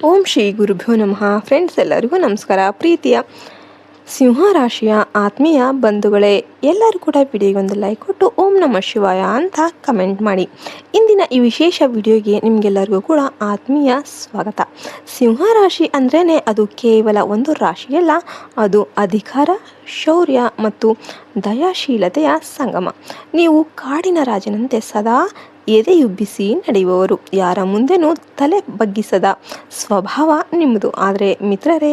ಓಂ ಶ್ರೀ ಗುರುಭ್ಯೋ ನಮಃ. ಫ್ರೆಂಡ್ಸ್, ಎಲ್ಲರಿಗೂ ನಮಸ್ಕಾರ. ಪ್ರೀತಿಯ ಸಿಂಹರಾಶಿಯ ಆತ್ಮೀಯ ಬಂಧುಗಳೇ, ಎಲ್ಲರೂ ಕೂಡ ವಿಡಿಯೋಗೊಂದು ಲೈಕ್ ಕೊಟ್ಟು ಓಂ ನಮಃ ಶಿವಾಯ ಅಂತ ಕಮೆಂಟ್ ಮಾಡಿ. ಇಂದಿನ ಈ ವಿಶೇಷ ವಿಡಿಯೋಗೆ ನಿಮಗೆಲ್ಲರಿಗೂ ಕೂಡ ಆತ್ಮೀಯ ಸ್ವಾಗತ. ಸಿಂಹರಾಶಿ ಅಂದ್ರೇ ಅದು ಕೇವಲ ಒಂದು ರಾಶಿಯಲ್ಲ, ಅದು ಅಧಿಕಾರ, ಶೌರ್ಯ ಮತ್ತು ದಯಾಶೀಲತೆಯ ಸಂಗಮ. ನೀವು ಕಾಡಿನ ರಾಜನಂತೆ ಸದಾ ಎದೆಯುಬ್ಬಿಸಿ ನಡೆಯುವವರು, ಯಾರ ಮುಂದೆನೂ ತಲೆ ಬಗ್ಗಿಸದ ಸ್ವಭಾವ ನಿಮ್ಮದು. ಆದರೆ ಮಿತ್ರರೇ,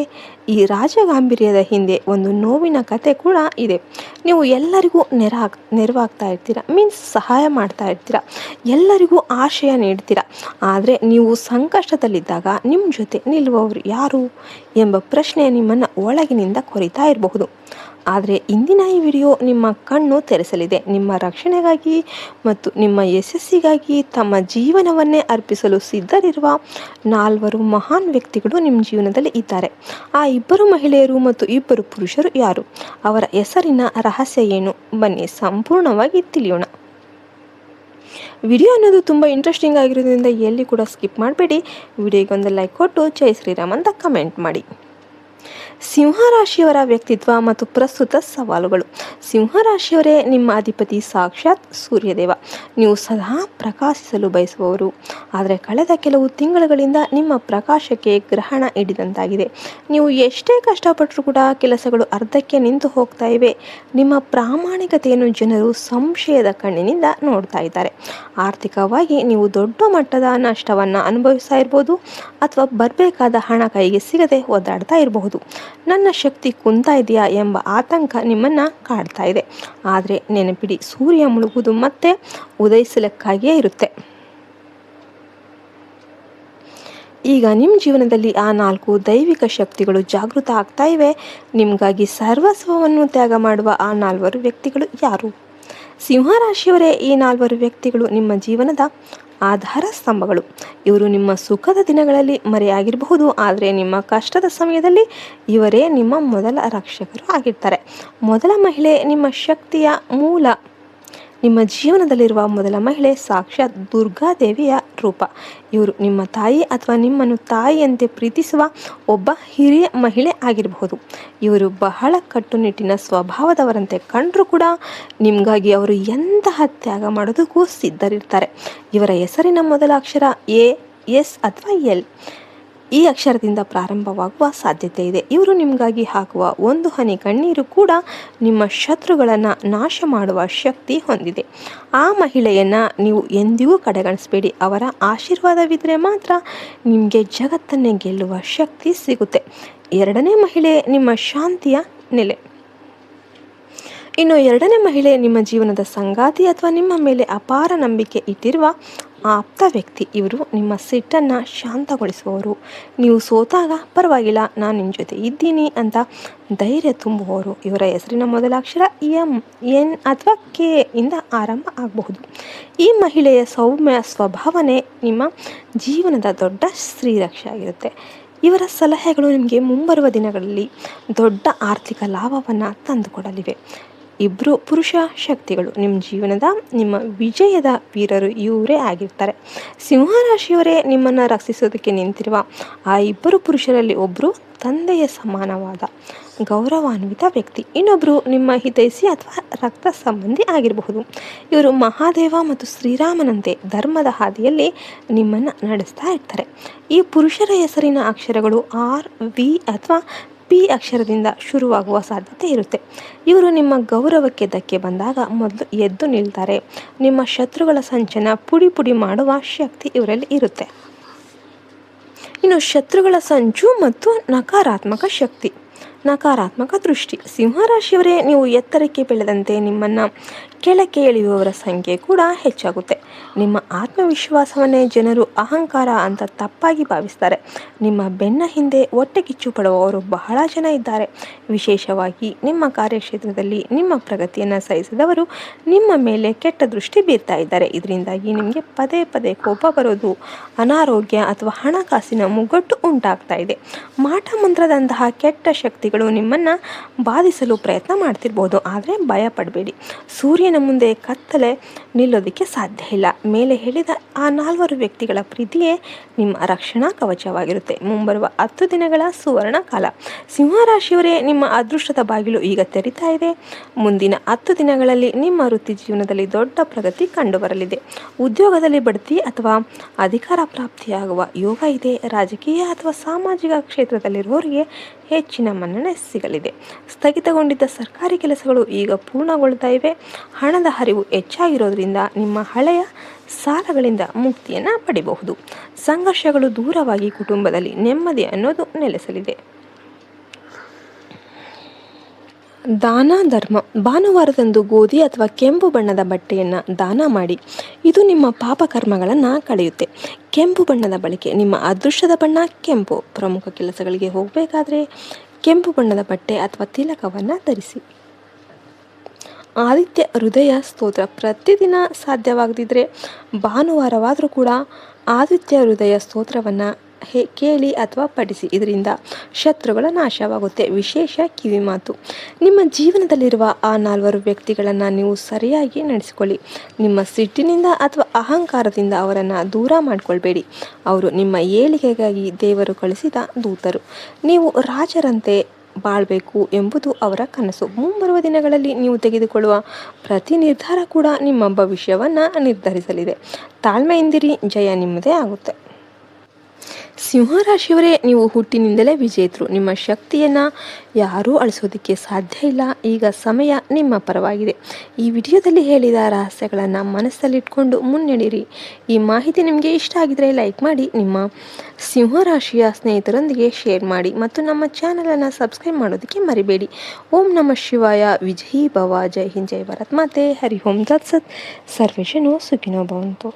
ಈ ರಾಜಗಾಂಭೀರ್ಯದ ಹಿಂದೆ ಒಂದು ನೋವಿನ ಕತೆ ಕೂಡ ಇದೆ. ನೀವು ಎಲ್ಲರಿಗೂ ನೆರವಾಗ್ತಾ ಇರ್ತೀರ, ಮೀನ್ಸ್ ಸಹಾಯ ಮಾಡ್ತಾ ಇರ್ತೀರ, ಎಲ್ಲರಿಗೂ ಆಶ್ರಯ ನೀಡ್ತೀರ. ಆದರೆ ನೀವು ಸಂಕಷ್ಟದಲ್ಲಿದ್ದಾಗ ನಿಮ್ಮ ಜೊತೆ ನಿಲ್ಲುವವರು ಯಾರು ಎಂಬ ಪ್ರಶ್ನೆ ನಿಮ್ಮನ್ನು ಒಳಗಿನಿಂದ ಕೊರಿತಾ ಇರಬಹುದು. ಆದರೆ ಇಂದಿನ ಈ ವಿಡಿಯೋ ನಿಮ್ಮ ಕಣ್ಣು ತೆರೆಸಲಿದೆ. ನಿಮ್ಮ ರಕ್ಷಣೆಗಾಗಿ ಮತ್ತು ನಿಮ್ಮ ಯಶಸ್ಸಿಗಾಗಿ ತಮ್ಮ ಜೀವನವನ್ನೇ ಅರ್ಪಿಸಲು ಸಿದ್ಧರಿರುವ 4 ಮಹಾನ್ ವ್ಯಕ್ತಿಗಳು ನಿಮ್ಮ ಜೀವನದಲ್ಲಿ ಇದ್ದಾರೆ. ಆ 2 ಮಹಿಳೆಯರು ಮತ್ತು 2 ಪುರುಷರು ಯಾರು? ಅವರ ಹೆಸರಿನ ರಹಸ್ಯ ಏನು? ಬನ್ನಿ ಸಂಪೂರ್ಣವಾಗಿ ತಿಳಿಯೋಣ. ವಿಡಿಯೋ ಅನ್ನೋದು ತುಂಬ ಇಂಟ್ರೆಸ್ಟಿಂಗ್ ಆಗಿರೋದ್ರಿಂದ ಎಲ್ಲಿ ಕೂಡ ಸ್ಕಿಪ್ ಮಾಡಬೇಡಿ. ವಿಡಿಯೋಗೊಂದು ಲೈಕ್ ಕೊಟ್ಟು ಜೈ ಶ್ರೀರಾಮ್ ಅಂತ ಕಮೆಂಟ್ ಮಾಡಿ. ಸಿಂಹರಾಶಿಯವರ ವ್ಯಕ್ತಿತ್ವ ಮತ್ತು ಪ್ರಸ್ತುತ ಸವಾಲುಗಳು. ಸಿಂಹರಾಶಿಯವರೇ, ನಿಮ್ಮ ಅಧಿಪತಿ ಸಾಕ್ಷಾತ್ ಸೂರ್ಯದೇವ. ನೀವು ಸದಾ ಪ್ರಕಾಶಿಸಲು ಬಯಸುವವರು, ಆದರೆ ಕಳೆದ ಕೆಲವು ತಿಂಗಳುಗಳಿಂದ ನಿಮ್ಮ ಪ್ರಕಾಶಕ್ಕೆ ಗ್ರಹಣ ಹಿಡಿದಂತಾಗಿದೆ. ನೀವು ಎಷ್ಟೇ ಕಷ್ಟಪಟ್ಟರೂ ಕೂಡ ಕೆಲಸಗಳು ಅರ್ಧಕ್ಕೆ ನಿಂತು ಹೋಗ್ತಾ ಇವೆ. ನಿಮ್ಮ ಪ್ರಾಮಾಣಿಕತೆಯನ್ನು ಜನರು ಸಂಶಯದ ಕಣ್ಣಿನಿಂದ ನೋಡ್ತಾ ಇದ್ದಾರೆ. ಆರ್ಥಿಕವಾಗಿ ನೀವು ದೊಡ್ಡ ಮಟ್ಟದ ನಷ್ಟವನ್ನು ಅನುಭವಿಸ್ತಾ ಇರ್ಬೋದು, ಅಥವಾ ಬರಬೇಕಾದ ಹಣ ಕೈಗೆ ಸಿಗದೆ ಒದ್ದಾಡ್ತಾ ಇರಬಹುದು. ನನ್ನ ಶಕ್ತಿ ಕುಂತಾ ಇದೆಯಾ ಎಂಬ ಆತಂಕ ನಿಮ್ಮನ್ನು ಕಾಡ್ತಾ ಇದೆ. ಆದರೆ ನೆನಪಿಡಿ, ಸೂರ್ಯ ಮುಳುಗುವುದು ಮತ್ತೆ ಉದಯಿಸಲಿಕ್ಕಾಗಿಯೇ ಇರುತ್ತೆ. ಈಗ ನಿಮ್ಮ ಜೀವನದಲ್ಲಿ ಆ 4 ದೈವಿಕ ಶಕ್ತಿಗಳು ಜಾಗೃತ ಆಗ್ತಾ ಇವೆ. ನಿಮಗಾಗಿ ಸರ್ವಸ್ವವನ್ನು ತ್ಯಾಗ ಮಾಡುವ ಆ 4 ವ್ಯಕ್ತಿಗಳು ಯಾರು? ಸಿಂಹರಾಶಿಯವರೇ, ಈ 4 ವ್ಯಕ್ತಿಗಳು ನಿಮ್ಮ ಜೀವನದ ಆಧಾರ ಸ್ತಂಭಗಳು. ಇವರು ನಿಮ್ಮ ಸುಖದ ದಿನಗಳಲ್ಲಿ ಮರೆಯಾಗಿರಬಹುದು, ಆದರೆ ನಿಮ್ಮ ಕಷ್ಟದ ಸಮಯದಲ್ಲಿ ಇವರೇ ನಿಮ್ಮ ಮೊದಲ ರಕ್ಷಕರು ಆಗಿರ್ತಾರೆ. ಮೊದಲ ಮಹಿಳೆ ನಿಮ್ಮ ಶಕ್ತಿಯ ಮೂಲ. ನಿಮ್ಮ ಜೀವನದಲ್ಲಿರುವ ಮೊದಲ ಮಹಿಳೆ ಸಾಕ್ಷಾತ್ ದುರ್ಗಾದೇವಿಯ ರೂಪ. ಇವರು ನಿಮ್ಮ ತಾಯಿ ಅಥವಾ ನಿಮ್ಮನ್ನು ತಾಯಿಯಂತೆ ಪ್ರೀತಿಸುವ ಒಬ್ಬ ಹಿರಿಯ ಮಹಿಳೆ ಆಗಿರಬಹುದು. ಇವರು ಬಹಳ ಕಟ್ಟುನಿಟ್ಟಿನ ಸ್ವಭಾವದವರಂತೆ ಕಂಡರೂ ಕೂಡ ನಿಮಗಾಗಿ ಅವರು ಎಂತಹ ತ್ಯಾಗ ಮಾಡೋದಕ್ಕೂ ಸಿದ್ಧರಿರ್ತಾರೆ. ಇವರ ಹೆಸರಿನ ಮೊದಲ ಅಕ್ಷರ ಎ, ಎಸ್ ಅಥವಾ ಎಲ್. ಈ ಅಕ್ಷರದಿಂದ ಪ್ರಾರಂಭವಾಗುವ ಸಾಧ್ಯತೆ ಇದೆ. ಇವರು ನಿಮಗಾಗಿ ಹಾಕುವ ಒಂದು ಹನಿ ಕಣ್ಣೀರು ಕೂಡ ನಿಮ್ಮ ಶತ್ರುಗಳನ್ನು ನಾಶ ಮಾಡುವ ಶಕ್ತಿ ಹೊಂದಿದೆ. ಆ ಮಹಿಳೆಯನ್ನು ನೀವು ಎಂದಿಗೂ ಕಡೆಗಣಿಸಬೇಡಿ. ಅವರ ಆಶೀರ್ವಾದವಿದ್ದರೆ ಮಾತ್ರ ನಿಮಗೆ ಜಗತ್ತನ್ನೇ ಗೆಲ್ಲುವ ಶಕ್ತಿ ಸಿಗುತ್ತೆ. 2ನೇ ಮಹಿಳೆ ನಿಮ್ಮ ಶಾಂತಿಯ ನೆಲೆ. ಇನ್ನು 2ನೇ ಮಹಿಳೆ ನಿಮ್ಮ ಜೀವನದ ಸಂಗಾತಿ ಅಥವಾ ನಿಮ್ಮ ಮೇಲೆ ಅಪಾರ ನಂಬಿಕೆ ಇಟ್ಟಿರುವ ಆಪ್ತ ವ್ಯಕ್ತಿ. ಇವರು ನಿಮ್ಮ ಸಿಟ್ಟನ್ನು ಶಾಂತಗೊಳಿಸುವವರು. ನೀವು ಸೋತಾಗ ಪರವಾಗಿಲ್ಲ, ನಾನು ನಿಮ್ಮ ಜೊತೆ ಇದ್ದೀನಿ ಅಂತ ಧೈರ್ಯ ತುಂಬುವವರು. ಇವರ ಹೆಸರಿನ ಮೊದಲ ಅಕ್ಷರ ಎಂ, ಎನ್ ಅಥವಾ ಕೆ ಇಂದ ಆರಂಭ ಆಗಬಹುದು. ಈ ಮಹಿಳೆಯ ಸೌಮ್ಯ ಸ್ವಭಾವನೆ ನಿಮ್ಮ ಜೀವನದ ದೊಡ್ಡ ಶ್ರೀರಕ್ಷೆ ಆಗಿರುತ್ತೆ. ಇವರ ಸಲಹೆಗಳು ನಿಮಗೆ ಮುಂಬರುವ ದಿನಗಳಲ್ಲಿ ದೊಡ್ಡ ಆರ್ಥಿಕ ಲಾಭವನ್ನು ತಂದುಕೊಡಲಿವೆ. 2 ಪುರುಷ ಶಕ್ತಿಗಳು ನಿಮ್ಮ ಜೀವನದ ನಿಮ್ಮ ವಿಜಯದ ವೀರರು ಇವರೇ ಆಗಿರ್ತಾರೆ. ಸಿಂಹರಾಶಿಯವರೇ, ನಿಮ್ಮನ್ನು ರಕ್ಷಿಸೋದಕ್ಕೆ ನಿಂತಿರುವ ಆ 2 ಪುರುಷರಲ್ಲಿ ಒಬ್ಬರು ತಂದೆಯ ಸಮಾನವಾದ ಗೌರವಾನ್ವಿತ ವ್ಯಕ್ತಿ, ಇನ್ನೊಬ್ಬರು ನಿಮ್ಮ ಹಿತೈಷಿ ಅಥವಾ ರಕ್ತ ಸಂಬಂಧಿ ಆಗಿರಬಹುದು. ಇವರು ಮಹಾದೇವ ಮತ್ತು ಶ್ರೀರಾಮನಂತೆ ಧರ್ಮದ ಹಾದಿಯಲ್ಲಿ ನಿಮ್ಮನ್ನು ನಡೆಸ್ತಾ ಇರ್ತಾರೆ. ಈ ಪುರುಷರ ಹೆಸರಿನ ಅಕ್ಷರಗಳು ಆರ್, ವಿ ಅಥವಾ ಪಿ ಅಕ್ಷರದಿಂದ ಶುರುವಾಗುವ ಸಾಧ್ಯತೆ ಇರುತ್ತೆ. ಇವರು ನಿಮ್ಮ ಗೌರವಕ್ಕೆ ಧಕ್ಕೆ ಬಂದಾಗ ಮೊದಲು ಎದ್ದು ನಿಲ್ತಾರೆ. ನಿಮ್ಮ ಶತ್ರುಗಳ ಸಂಚನ ಪುಡಿ ಪುಡಿ ಮಾಡುವ ಶಕ್ತಿ ಇವರಲ್ಲಿ ಇರುತ್ತೆ. ಇನ್ನು ಶತ್ರುಗಳ ಸಂಚು ಮತ್ತು ನಕಾರಾತ್ಮಕ ಶಕ್ತಿ, ನಕಾರಾತ್ಮಕ ದೃಷ್ಟಿ. ಸಿಂಹರಾಶಿಯವರೇ, ನೀವು ಎತ್ತರಕ್ಕೆ ಬೆಳೆದಂತೆ ನಿಮ್ಮನ್ನು ಕೆಳಕ್ಕೆ ಎಳೆಯುವವರ ಸಂಖ್ಯೆ ಕೂಡ ಹೆಚ್ಚಾಗುತ್ತೆ. ನಿಮ್ಮ ಆತ್ಮವಿಶ್ವಾಸವನ್ನೇ ಜನರು ಅಹಂಕಾರ ಅಂತ ತಪ್ಪಾಗಿ ಭಾವಿಸ್ತಾರೆ. ನಿಮ್ಮ ಬೆನ್ನ ಹಿಂದೆ ಹೊಟ್ಟೆ ಕಿಚ್ಚು ಪಡುವವರು ಬಹಳ ಜನ ಇದ್ದಾರೆ. ವಿಶೇಷವಾಗಿ ನಿಮ್ಮ ಕಾರ್ಯಕ್ಷೇತ್ರದಲ್ಲಿ ನಿಮ್ಮ ಪ್ರಗತಿಯನ್ನು ಸಹಿಸಿದವರು ನಿಮ್ಮ ಮೇಲೆ ಕೆಟ್ಟ ದೃಷ್ಟಿ ಬೀರ್ತಾ ಇದ್ದಾರೆ. ಇದರಿಂದಾಗಿ ನಿಮಗೆ ಪದೇ ಪದೇ ಕೋಪ ಬರೋದು, ಅನಾರೋಗ್ಯ ಅಥವಾ ಹಣಕಾಸಿನ ಮುಗ್ಗಟ್ಟು ಉಂಟಾಗ್ತಾ ಇದೆ. ಮಾಟ ಮಂತ್ರದಂತಹ ಕೆಟ್ಟ ಶಕ್ತಿಗಳು ನಿಮ್ಮನ್ನು ಬಾಧಿಸಲು ಪ್ರಯತ್ನ ಮಾಡ್ತಿರ್ಬೋದು, ಆದರೆ ಭಯ ಪಡಬೇಡಿ. ಸೂರ್ಯನ ಮುಂದೆ ಕತ್ತಲೆ ನಿಲ್ಲೋದಕ್ಕೆ ಸಾಧ್ಯ ಇಲ್ಲ. ಮೇಲೆ ಹೇಳಿದ ಆ 4 ವ್ಯಕ್ತಿಗಳ ಪ್ರೀತಿಯೇ ನಿಮ್ಮ ರಕ್ಷಣಾ ಕವಚವಾಗಿರುತ್ತೆ. ಮುಂಬರುವ 10 ದಿನಗಳ ಸುವರ್ಣ ಕಾಲ. ಸಿಂಹರಾಶಿಯವರೇ, ನಿಮ್ಮ ಅದೃಷ್ಟದ ಬಾಗಿಲು ಈಗ ತೆರೀತಾ ಇದೆ. ಮುಂದಿನ 10 ದಿನಗಳಲ್ಲಿ ನಿಮ್ಮ ವೃತ್ತಿ ಜೀವನದಲ್ಲಿ ದೊಡ್ಡ ಪ್ರಗತಿ ಕಂಡುಬರಲಿದೆ. ಉದ್ಯೋಗದಲ್ಲಿ ಬಡ್ತಿ ಅಥವಾ ಅಧಿಕಾರ ಪ್ರಾಪ್ತಿಯಾಗುವ ಯೋಗ ಇದೆ. ರಾಜಕೀಯ ಅಥವಾ ಸಾಮಾಜಿಕ ಕ್ಷೇತ್ರದಲ್ಲಿರುವವರಿಗೆ ಹೆಚ್ಚಿನ ಮನ್ನಣೆ ಸಿಗಲಿದೆ. ಸ್ಥಗಿತಗೊಂಡಿದ್ದ ಸರ್ಕಾರಿ ಕೆಲಸಗಳು ಈಗ ಪೂರ್ಣಗೊಳ್ತಾ ಇವೆ. ಹಣದ ಹರಿವು ಹೆಚ್ಚಾಗಿರೋದ್ರಿಂದ ನಿಮ್ಮ ಹಳೆಯ ಸಾಲಗಳಿಂದ ಮುಕ್ತಿಯನ್ನು ಪಡೆಯಬಹುದು. ಸಂಘರ್ಷಗಳು ದೂರವಾಗಿ ಕುಟುಂಬದಲ್ಲಿ ನೆಮ್ಮದಿ ಅನ್ನೋದು ನೆಲೆಸಲಿದೆ. ದಾನ ಧರ್ಮ. ಭಾನುವಾರದಂದು ಗೋಧಿ ಅಥವಾ ಕೆಂಪು ಬಣ್ಣದ ಬಟ್ಟೆಯನ್ನು ದಾನ ಮಾಡಿ. ಇದು ನಿಮ್ಮ ಪಾಪಕರ್ಮಗಳನ್ನು ಕಳೆಯುತ್ತೆ. ಕೆಂಪು ಬಣ್ಣದ ಬಳಕೆ. ನಿಮ್ಮ ಅದೃಷ್ಟದ ಬಣ್ಣ ಕೆಂಪು. ಪ್ರಮುಖ ಕೆಲಸಗಳಿಗೆ ಹೋಗಬೇಕಾದ್ರೆ ಕೆಂಪು ಬಣ್ಣದ ಬಟ್ಟೆ ಅಥವಾ ತಿಲಕವನ್ನು ಧರಿಸಿ. ಆದಿತ್ಯ ಹೃದಯ ಸ್ತೋತ್ರ. ಪ್ರತಿದಿನ ಸಾಧ್ಯವಾಗದಿದ್ದರೆ ಭಾನುವಾರವಾದರೂ ಕೂಡ ಆದಿತ್ಯ ಹೃದಯ ಸ್ತೋತ್ರವನ್ನು ಕೇಳಿ ಅಥವಾ ಪಠಿಸಿ. ಇದರಿಂದ ಶತ್ರುಗಳ ನಾಶವಾಗುತ್ತೆ. ವಿಶೇಷ ಕಿವಿಮಾತು. ನಿಮ್ಮ ಜೀವನದಲ್ಲಿರುವ ಆ 4 ವ್ಯಕ್ತಿಗಳನ್ನು ನೀವು ಸರಿಯಾಗಿ ನಡೆಸಿಕೊಳ್ಳಿ. ನಿಮ್ಮ ಸಿಟ್ಟಿನಿಂದ ಅಥವಾ ಅಹಂಕಾರದಿಂದ ಅವರನ್ನು ದೂರ ಮಾಡಿಕೊಳ್ಬೇಡಿ. ಅವರು ನಿಮ್ಮ ಏಳಿಗೆಗಾಗಿ ದೇವರು ಕಳಿಸಿದ ದೂತರು. ನೀವು ರಾಜರಂತೆ ಬಾಳಬೇಕು ಎಂಬುದು ಅವರ ಕನಸು. ಮುಂಬರುವ ದಿನಗಳಲ್ಲಿ ನೀವು ತೆಗೆದುಕೊಳ್ಳುವ ಪ್ರತಿ ನಿರ್ಧಾರ ಕೂಡ ನಿಮ್ಮ ಭವಿಷ್ಯವನ್ನು ನಿರ್ಧರಿಸಲಿದೆ. ತಾಳ್ಮೆಯಿಂದಿರಿ, ಜಯ ನಿಮ್ಮದೇ ಆಗುತ್ತೆ. ಸಿಂಹರಾಶಿಯವರೇ, ನೀವು ಹುಟ್ಟಿನಿಂದಲೇ ವಿಜೇತರು. ನಿಮ್ಮ ಶಕ್ತಿಯನ್ನು ಯಾರೂ ಅಳಿಸೋದಕ್ಕೆ ಸಾಧ್ಯ ಇಲ್ಲ. ಈಗ ಸಮಯ ನಿಮ್ಮ ಪರವಾಗಿದೆ. ಈ ವಿಡಿಯೋದಲ್ಲಿ ಹೇಳಿದ ರಹಸ್ಯಗಳನ್ನು ಮನಸ್ಸಲ್ಲಿಟ್ಕೊಂಡು ಮುನ್ನಡೆಯಿರಿ. ಈ ಮಾಹಿತಿ ನಿಮಗೆ ಇಷ್ಟ ಆಗಿದರೆ ಲೈಕ್ ಮಾಡಿ, ನಿಮ್ಮ ಸಿಂಹರಾಶಿಯ ಸ್ನೇಹಿತರೊಂದಿಗೆ ಶೇರ್ ಮಾಡಿ ಮತ್ತು ನಮ್ಮ ಚಾನಲನ್ನು ಸಬ್ಸ್ಕ್ರೈಬ್ ಮಾಡೋದಕ್ಕೆ ಮರಿಬೇಡಿ. ಓಂ ನಮಃ ಶಿವಾಯ. ವಿಜಯೀ ಭವ. ಜೈ ಹಿಂದ್, ಜೈ ಭಾರತ್ ಮಾತೆ. ಹರಿ ಓಂ ತತ್ಸತ್. ಸರ್ವೇಶನೋ ಸುಖಿನೋ ಭವಂತು.